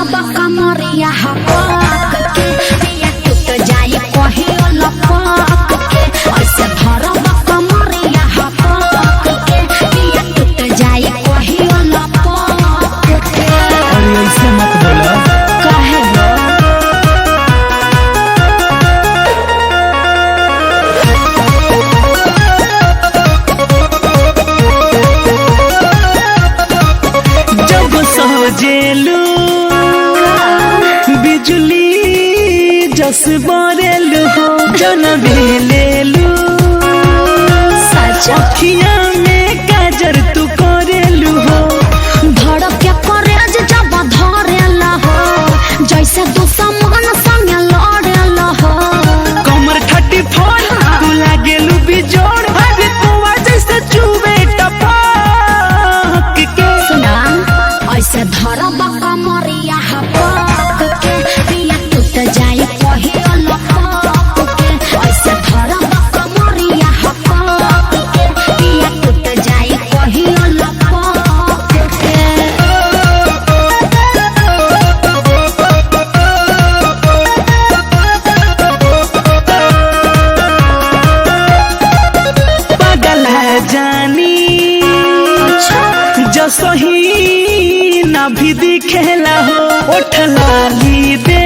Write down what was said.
धरब कमरिया हपक के पिया टूट जाए कहियो लपक के ऐसे धरब कमरिया हपक के पिया टूट जाए कहियो लपक के। अरे ऐसे मत बोला। काहे लो जब सजेलू बिजली जस बरेलू हो जन भेलेलू सच अखिया में काजर तू करेलू हो धड़क के करेज जब धरेला हो जैसे दुश्मन संग लड़ेला हो। कमर 34 तू लागेलू बिजोड़ अरे कुआ जैसे चुबे टपक के। सुना ऐसे धरब कमरिया हपक के पिया टूट जाए कहियो लपक के ऐसे धरब कमरिया हपक के पिया टूट जाए कहियो लपक के। पागल है जानी जो सही ना भी दिखेला हो उठला ली दे